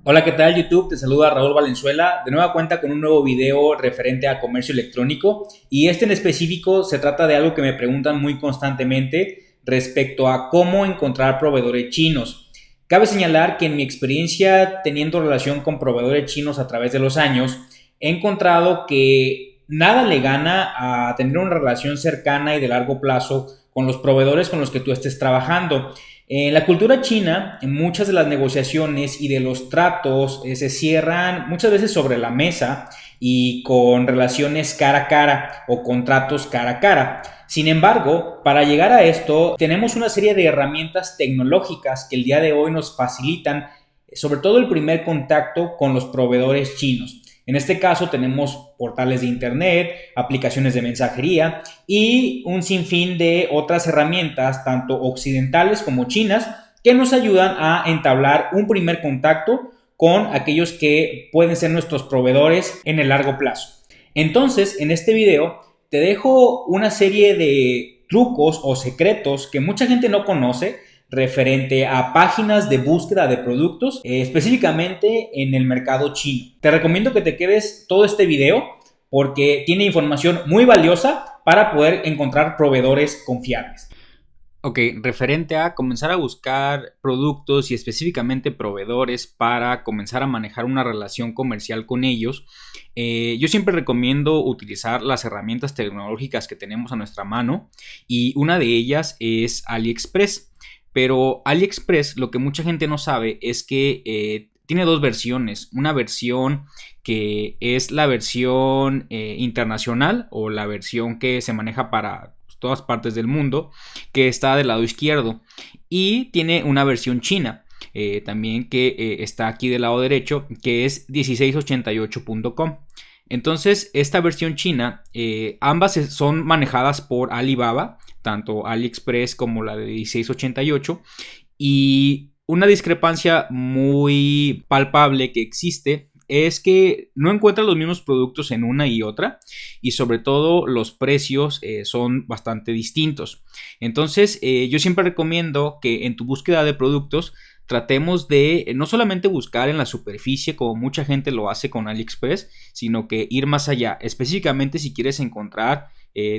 Hola, ¿qué tal YouTube? Te saluda Raúl Valenzuela, de nueva cuenta con un nuevo video referente a comercio electrónico y este en específico se trata de algo que me preguntan muy constantemente respecto a cómo encontrar proveedores chinos. Cabe señalar que en mi experiencia teniendo relación con proveedores chinos a través de los años, he encontrado que nada le gana a tener una relación cercana y de largo plazo con los proveedores con los que tú estés trabajando. En la cultura china, en muchas de las negociaciones y de los tratos se cierran muchas veces sobre la mesa y con relaciones cara a cara o contratos cara a cara. Sin embargo, para llegar a esto, tenemos una serie de herramientas tecnológicas que el día de hoy nos facilitan, sobre todo el primer contacto con los proveedores chinos. En este caso tenemos portales de internet, aplicaciones de mensajería y un sinfín de otras herramientas, tanto occidentales como chinas, que nos ayudan a entablar un primer contacto con aquellos que pueden ser nuestros proveedores en el largo plazo. Entonces, en este video te dejo una serie de trucos o secretos que mucha gente no conoce referente a páginas de búsqueda de productos, específicamente en el mercado chino. Te recomiendo que te quedes todo este video porque tiene información muy valiosa para poder encontrar proveedores confiables. Ok, referente a comenzar a buscar productos y específicamente proveedores para comenzar a manejar una relación comercial con ellos, yo siempre recomiendo utilizar las herramientas tecnológicas que tenemos a nuestra mano y una de ellas es AliExpress. Pero AliExpress, lo que mucha gente no sabe es que tiene dos versiones. Una versión que es la versión internacional o la versión que se maneja para todas partes del mundo, que está del lado izquierdo, y tiene una versión china también que está aquí del lado derecho, que es 1688.com. Entonces, esta versión china, ambas son manejadas por Alibaba, tanto AliExpress como la de 1688, y una discrepancia muy palpable que existe es que no encuentras los mismos productos en una y otra, y sobre todo los precios son bastante distintos. Entonces yo siempre recomiendo que en tu búsqueda de productos tratemos de no solamente buscar en la superficie como mucha gente lo hace con AliExpress, sino que ir más allá, específicamente si quieres encontrar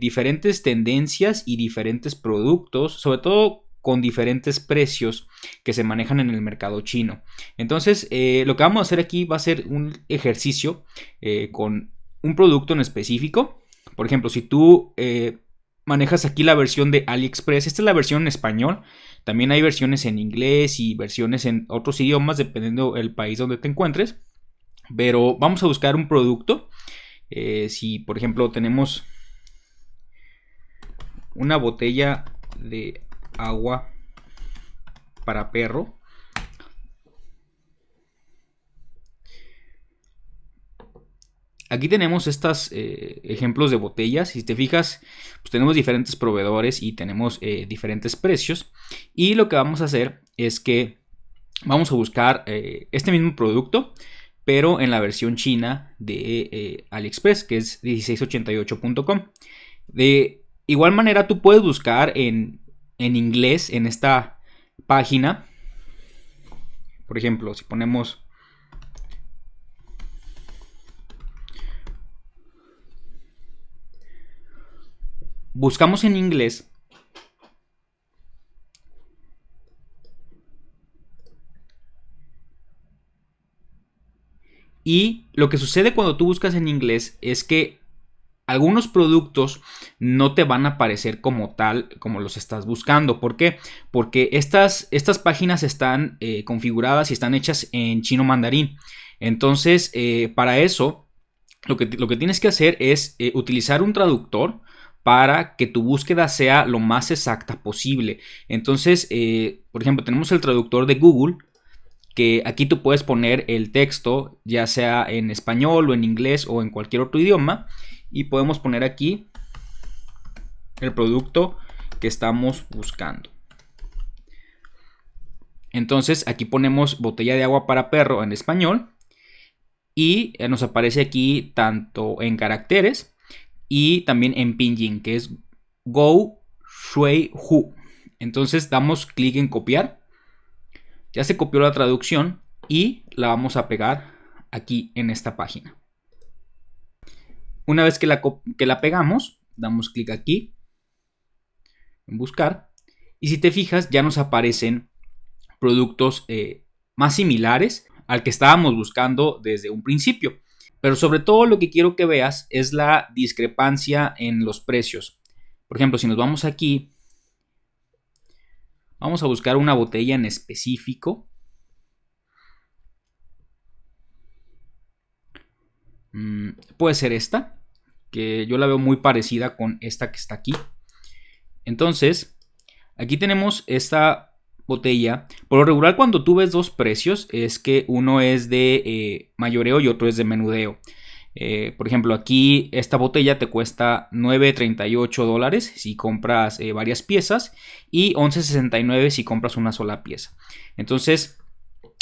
diferentes tendencias y diferentes productos, sobre todo con diferentes precios que se manejan en el mercado chino. Entonces, lo que vamos a hacer aquí va a ser un ejercicio con un producto en específico. Por ejemplo, si tú manejas aquí la versión de AliExpress, esta es la versión en español. También hay versiones en inglés y versiones en otros idiomas, dependiendo del país donde te encuentres. Pero vamos a buscar un producto. Si, por ejemplo, tenemos una botella de agua para perro. Aquí tenemos estos ejemplos de botellas. Si te fijas, pues tenemos diferentes proveedores y tenemos diferentes precios. Y lo que vamos a hacer es que vamos a buscar este mismo producto, pero en la versión china de AliExpress, que es 1688.com. De igual manera, tú puedes buscar en inglés en esta página. Por ejemplo, si ponemos buscamos en inglés, y lo que sucede cuando tú buscas en inglés es que algunos productos no te van a aparecer como tal, como los estás buscando. ¿Por qué? Porque estas páginas están configuradas y están hechas en chino mandarín. Entonces, para eso, lo que tienes que hacer es utilizar un traductor para que tu búsqueda sea lo más exacta posible. Entonces, por ejemplo, tenemos el traductor de Google, que aquí tú puedes poner el texto, ya sea en español o en inglés o en cualquier otro idioma, y podemos poner aquí el producto que estamos buscando. Entonces aquí ponemos botella de agua para perro en español y nos aparece aquí tanto en caracteres y también en pinyin, que es Go Shui Hu. Entonces damos clic en copiar. Ya se copió la traducción y la vamos a pegar aquí en esta página. Una vez que la pegamos, damos clic aquí en buscar y si te fijas ya nos aparecen productos más similares al que estábamos buscando desde un principio. Pero sobre todo lo que quiero que veas es la discrepancia en los precios. Por ejemplo, si nos vamos aquí, vamos a buscar una botella en específico. Puede ser esta, que yo la veo muy parecida con esta que está aquí. Entonces, aquí tenemos esta botella. Por lo regular, cuando tú ves dos precios, es que uno es de mayoreo y otro es de menudeo. Por ejemplo, aquí esta botella te cuesta $9.38 si compras varias piezas y $11.69 si compras una sola pieza. Entonces,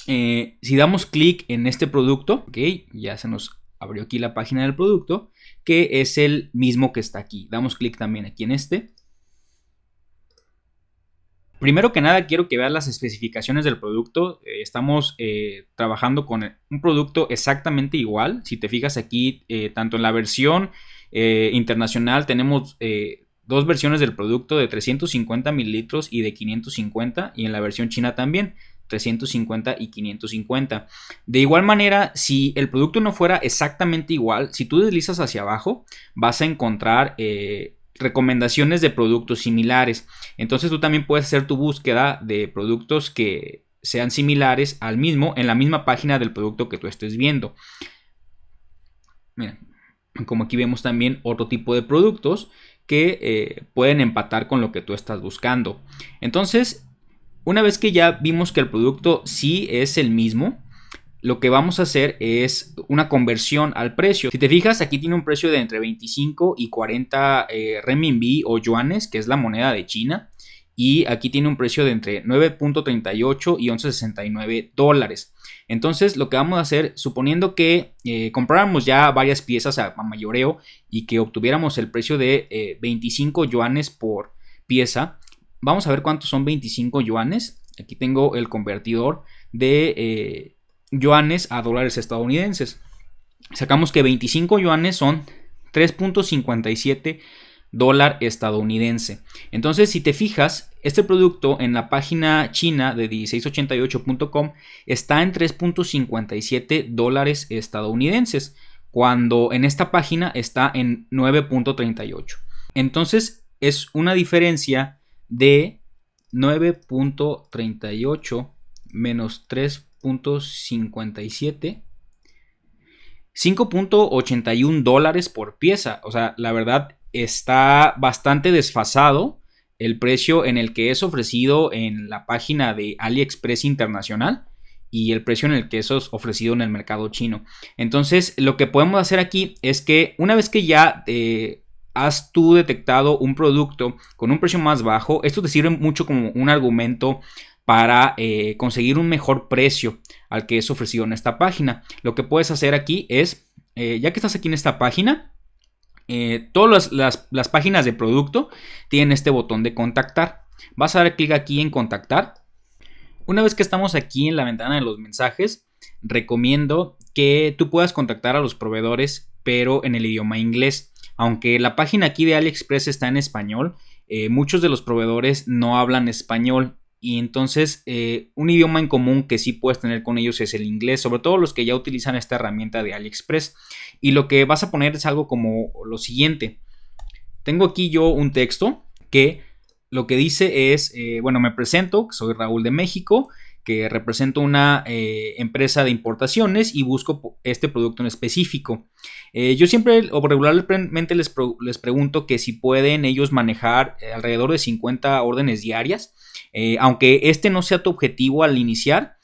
si damos clic en este producto, okay, ya se nos abrió aquí la página del producto, que es el mismo que está aquí. Damos clic también aquí en este. Primero que nada quiero que veas las especificaciones del producto. Estamos trabajando con un producto exactamente igual. Si te fijas aquí, tanto en la versión internacional tenemos dos versiones del producto de 350 mililitros y de 550, y en la versión china también 350 y 550. De igual manera, si el producto no fuera exactamente igual, si tú deslizas hacia abajo vas a encontrar recomendaciones de productos similares. Entonces tú también puedes hacer tu búsqueda de productos que sean similares al mismo en la misma página del producto que tú estés viendo. Mira, como aquí vemos también otro tipo de productos que pueden empatar con lo que tú estás buscando. Entonces, una vez que ya vimos que el producto sí es el mismo, lo que vamos a hacer es una conversión al precio. Si te fijas, aquí tiene un precio de entre 25 y 40 renminbi o yuanes, que es la moneda de China. Y aquí tiene un precio de entre 9.38 y 11.69 dólares. Entonces, lo que vamos a hacer, suponiendo que compráramos ya varias piezas a mayoreo y que obtuviéramos el precio de 25 yuanes por pieza, vamos a ver cuántos son 25 yuanes. Aquí tengo el convertidor de yuanes a dólares estadounidenses. Sacamos que 25 yuanes son 3.57 dólar estadounidense. Entonces, si te fijas, este producto en la página china de 1688.com está en 3.57 dólares estadounidenses, cuando en esta página está en 9.38. Entonces, es una diferencia de 9.38 menos 3.57, 5.81 dólares por pieza. O sea, la verdad está bastante desfasado el precio en el que es ofrecido en la página de AliExpress Internacional y el precio en el que es ofrecido en el mercado chino. Entonces, lo que podemos hacer aquí es que una vez que ya has tú detectado un producto con un precio más bajo, esto te sirve mucho como un argumento para conseguir un mejor precio al que es ofrecido en esta página. Lo que puedes hacer aquí es, ya que estás aquí en esta página, todas las páginas de producto tienen este botón de contactar. Vas a dar clic aquí en contactar. Una vez que estamos aquí en la ventana de los mensajes, recomiendo que tú puedas contactar a los proveedores, pero en el idioma inglés. Aunque la página aquí de AliExpress está en español, muchos de los proveedores no hablan español. Y entonces un idioma en común que sí puedes tener con ellos es el inglés, sobre todo los que ya utilizan esta herramienta de AliExpress. Y lo que vas a poner es algo como lo siguiente. Tengo aquí yo un texto que lo que dice es, bueno, me presento, soy Raúl de México, que represento una empresa de importaciones y busco este producto en específico. Yo siempre o regularmente les pregunto que si pueden ellos manejar alrededor de 50 órdenes diarias. Aunque este no sea tu objetivo al iniciar,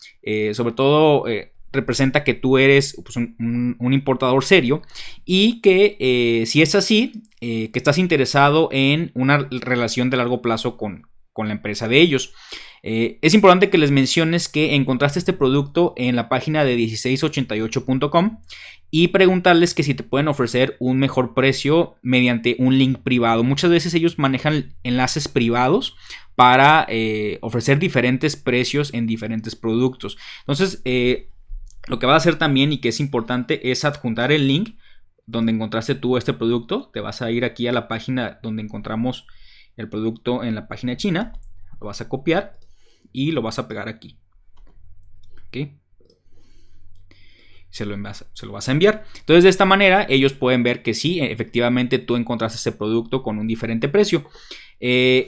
sobre todo representa que tú eres pues, un importador serio y que si es así, que estás interesado en una relación de largo plazo con la empresa de ellos. Es importante que les menciones que encontraste este producto en la página de 1688.com y preguntarles que si te pueden ofrecer un mejor precio mediante un link privado. Muchas veces ellos manejan enlaces privados para ofrecer diferentes precios en diferentes productos. Entonces, lo que vas a hacer también y que es importante es adjuntar el link donde encontraste tú este producto. Te vas a ir aquí a la página donde encontramos el producto en la página china. Lo vas a copiar y lo vas a pegar aquí. ¿Ok? Se lo vas a enviar. Entonces, de esta manera ellos pueden ver que sí, efectivamente tú encontraste este producto con un diferente precio.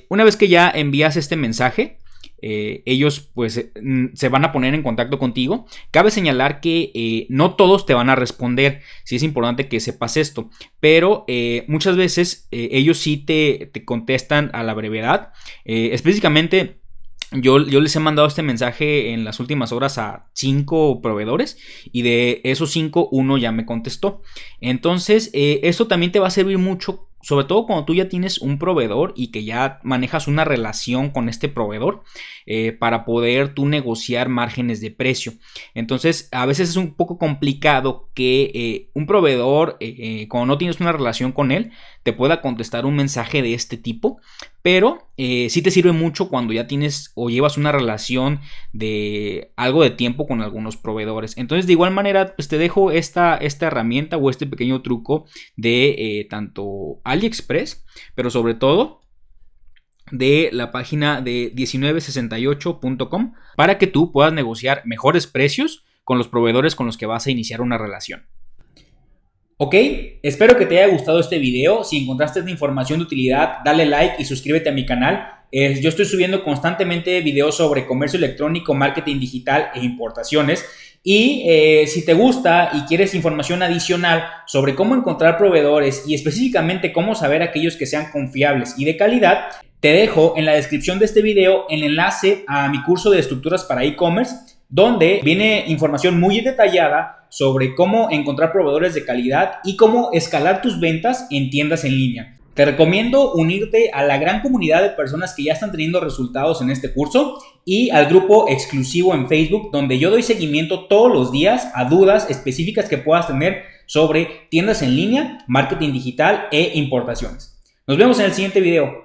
Una vez que ya envías este mensaje, ellos pues se van a poner en contacto contigo. Cabe señalar que no todos te van a responder. Sí es importante que sepas esto, pero muchas veces ellos sí te contestan a la brevedad. Específicamente yo les he mandado este mensaje en las últimas horas a 5 proveedores y de esos 5, uno ya me contestó. Entonces, esto también te va a servir mucho, sobre todo cuando tú ya tienes un proveedor y que ya manejas una relación con este proveedor para poder tú negociar márgenes de precio. Entonces, a veces es un poco complicado que un proveedor, cuando no tienes una relación con él, te pueda contestar un mensaje de este tipo. Pero sí te sirve mucho cuando ya tienes o llevas una relación de algo de tiempo con algunos proveedores. Entonces, de igual manera, pues te dejo esta herramienta o este pequeño truco de tanto AliExpress, pero sobre todo de la página de 1968.com para que tú puedas negociar mejores precios con los proveedores con los que vas a iniciar una relación. Ok, espero que te haya gustado este video. Si encontraste esta información de utilidad, dale like y suscríbete a mi canal. Yo estoy subiendo constantemente videos sobre comercio electrónico, marketing digital e importaciones. Y si te gusta y quieres información adicional sobre cómo encontrar proveedores y específicamente cómo saber aquellos que sean confiables y de calidad, te dejo en la descripción de este video el enlace a mi curso de estructuras para e-commerce, donde viene información muy detallada sobre cómo encontrar proveedores de calidad y cómo escalar tus ventas en tiendas en línea. Te recomiendo unirte a la gran comunidad de personas que ya están teniendo resultados en este curso y al grupo exclusivo en Facebook, donde yo doy seguimiento todos los días a dudas específicas que puedas tener sobre tiendas en línea, marketing digital e importaciones. Nos vemos en el siguiente video.